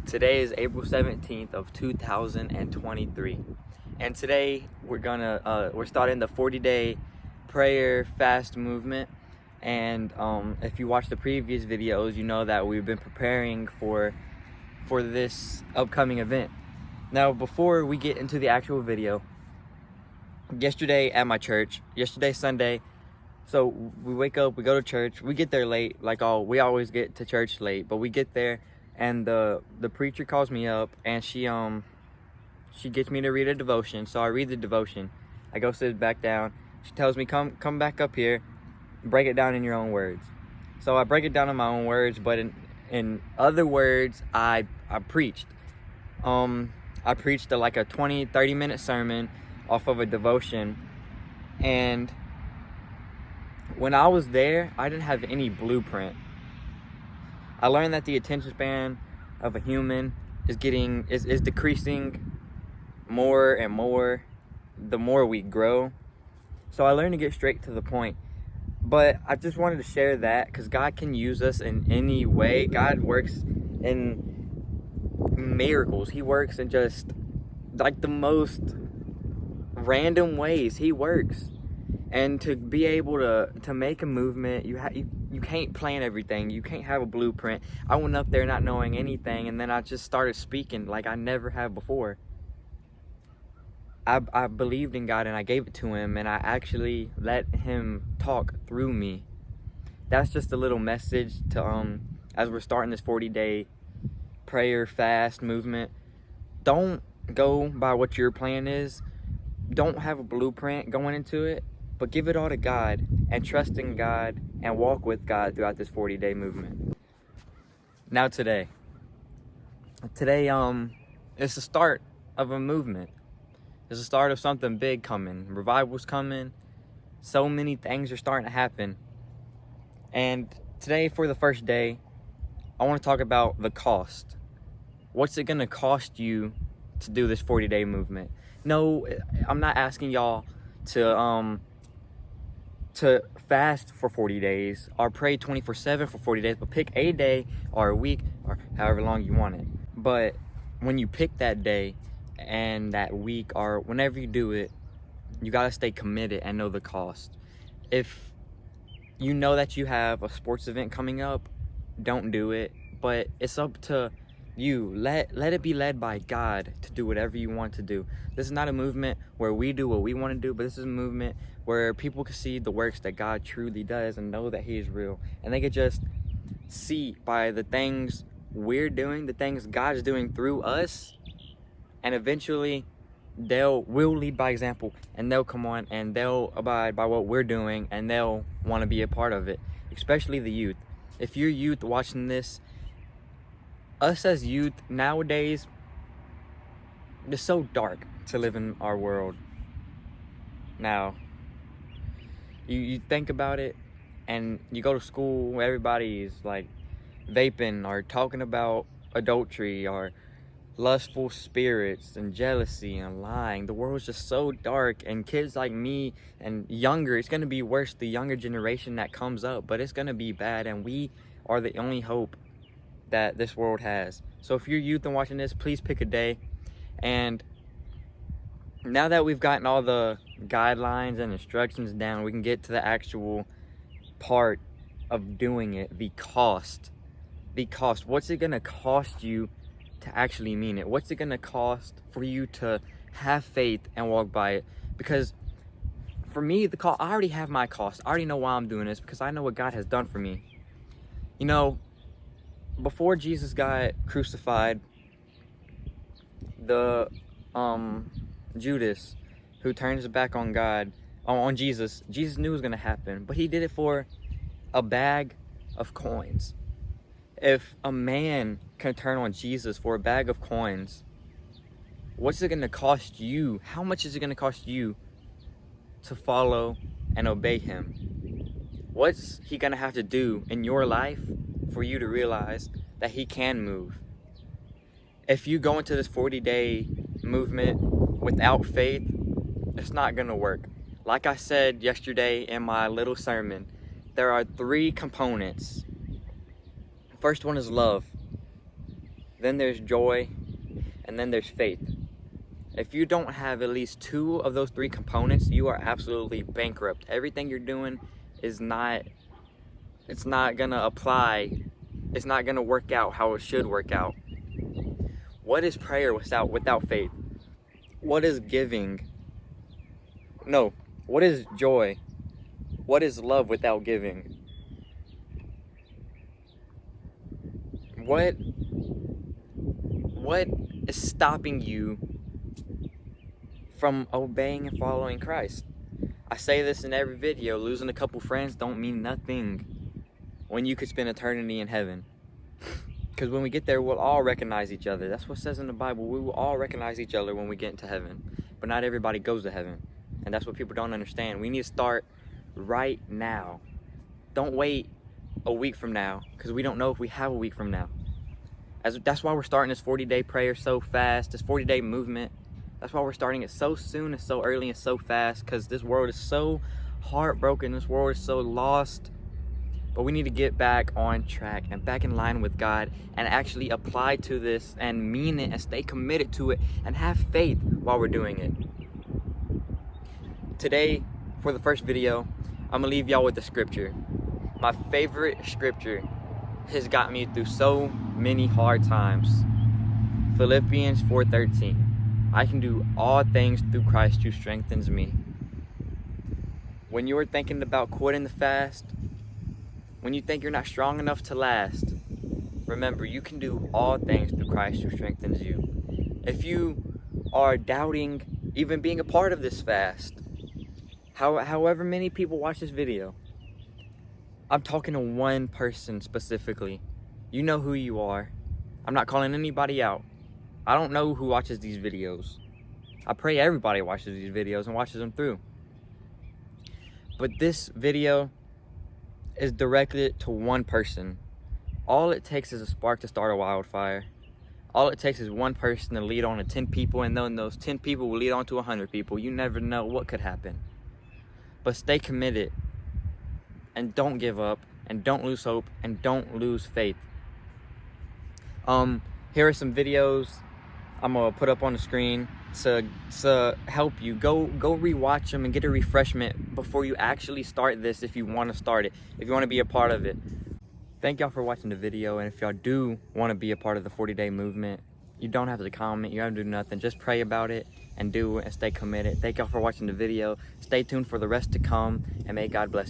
Today is April 17th of 2023, and today we're starting the 40-day prayer fast movement. And if you watch the previous videos, you know that we've been preparing for this upcoming event. Now, before we get into the actual video, yesterday at my church, yesterday Sunday, so we wake up, we go to church, we get there late, we always get to church late, but we get there and the preacher calls me up and she gets me to read a devotion. So I read the devotion, I go sit back down. She tells me, come back up here, break it down in your own words. So I break it down in my own words, but in other words, I preached. I preached a 20-30 minute sermon off of a devotion. And when I was there, I didn't have any blueprint. I learned that the attention span of a human is decreasing more and more the more we grow. So I learned to get straight to the point. But I just wanted to share that because God can use us in any way. God works in miracles. He works in just the most random ways. He works. And to be able to make a movement, you can't plan everything. You can't have a blueprint. I went up there not knowing anything, and then I just started speaking like I never have before. I believed in God, and I gave it to him, and I actually let him talk through me. That's just a little message to as we're starting this 40-day prayer fast movement. Don't go by what your plan is. Don't have a blueprint going into it, but give it all to God and trust in God and walk with God throughout this 40-day movement. Now today it's the start of a movement. It's the start of something big coming. Revival's coming. So many things are starting to happen. And today, for the first day, I want to talk about the cost. What's it going to cost you to do this 40-day movement? No, I'm not asking y'all to fast for 40 days or pray 24/7 for 40 days, but pick a day or a week or however long you want it. But when you pick that day and that week or whenever you do it, you got to stay committed and know the cost. If you know that you have a sports event coming up, don't do it, but it's up to you. Let it be led by God to do whatever you want to do. This is not a movement where we do what we want to do, but this is a movement where people can see the works that God truly does and know that he is real. And they can just see by the things we're doing, the things God's doing through us, and eventually we'll lead by example, and they'll come on and they'll abide by what we're doing, and they'll want to be a part of it, especially the youth. If you're youth watching this, us as youth nowadays, it's so dark to live in our world. Now, you think about it, and you go to school where everybody's vaping or talking about adultery or lustful spirits and jealousy and lying. The world's just so dark, and kids like me and younger, it's going to be worse, the younger generation that comes up, but it's going to be bad, and we are the only hope that this world has. So if you're youth and watching this, please pick a day. And now that we've gotten all the guidelines and instructions down, we can get to the actual part of doing it. The cost. What's it going to cost you to actually mean it? What's it going to cost for you to have faith and walk by it? Because for me, the cost, I already have my cost. I already know why I'm doing this, because I know what God has done for me. You know, before Jesus got crucified, the Judas, who turned his back on God, on Jesus knew it was going to happen, but he did it for a bag of coins. If a man can turn on Jesus for a bag of coins, what's it going to cost you? How much is it going to cost you to follow and obey him? What's he going to have to do in your life for you to realize that he can move? If you go into this 40-day movement without faith, it's not going to work. Like I said yesterday in my little sermon, there are 3 components. First one is love. then there's joy, and then there's faith. If you don't have at least 2 of those 3 components, you are absolutely bankrupt. Everything you're doing is not, it's not gonna apply. It's not gonna work out how it should work out. What is prayer without faith? What is giving? No, what is joy? What is love without giving? What is stopping you from obeying and following Christ? I say this in every video, losing a couple friends don't mean nothing when you could spend eternity in heaven. Because when we get there, we'll all recognize each other. That's what it says in the Bible. We will all recognize each other when we get into heaven. But not everybody goes to heaven. And that's what people don't understand. We need to start right now. Don't wait a week from now, because we don't know if we have a week from now. That's why we're starting this 40-day prayer so fast, this 40-day movement. That's why we're starting it so soon and so early and so fast, because this world is so heartbroken. This world is so lost. But we need to get back on track and back in line with God and actually apply to this and mean it and stay committed to it and have faith while we're doing it. Today, for the first video, I'm gonna leave y'all with the scripture. My favorite scripture has got me through so many hard times. Philippians 4:13. I can do all things through Christ who strengthens me. When you're thinking about quitting the fast, when you think you're not strong enough to last, remember, you can do all things through Christ who strengthens you. If you are doubting even being a part of this fast, however many people watch this video, I'm talking to one person specifically. You know who you are. I'm not calling anybody out. I don't know who watches these videos. I pray everybody watches these videos and watches them through. But this video is directed to one person. All it takes is a spark to start a wildfire. All it takes is one person to lead on to 10 people, and then those 10 people will lead on to 100 people. You never know what could happen. But stay committed, and don't give up, and don't lose hope, and don't lose faith. Here are some videos I'm gonna put up on the screen to help you. Go rewatch them and get a refreshment before you actually start this, if you want to start it, if you want to be a part of it. Thank y'all for watching the video, and if y'all do want to be a part of the 40-day movement, you don't have to comment, you don't have to do nothing. Just pray about it and do it and stay committed. Thank y'all for watching the video. Stay tuned for the rest to come, and may God bless you.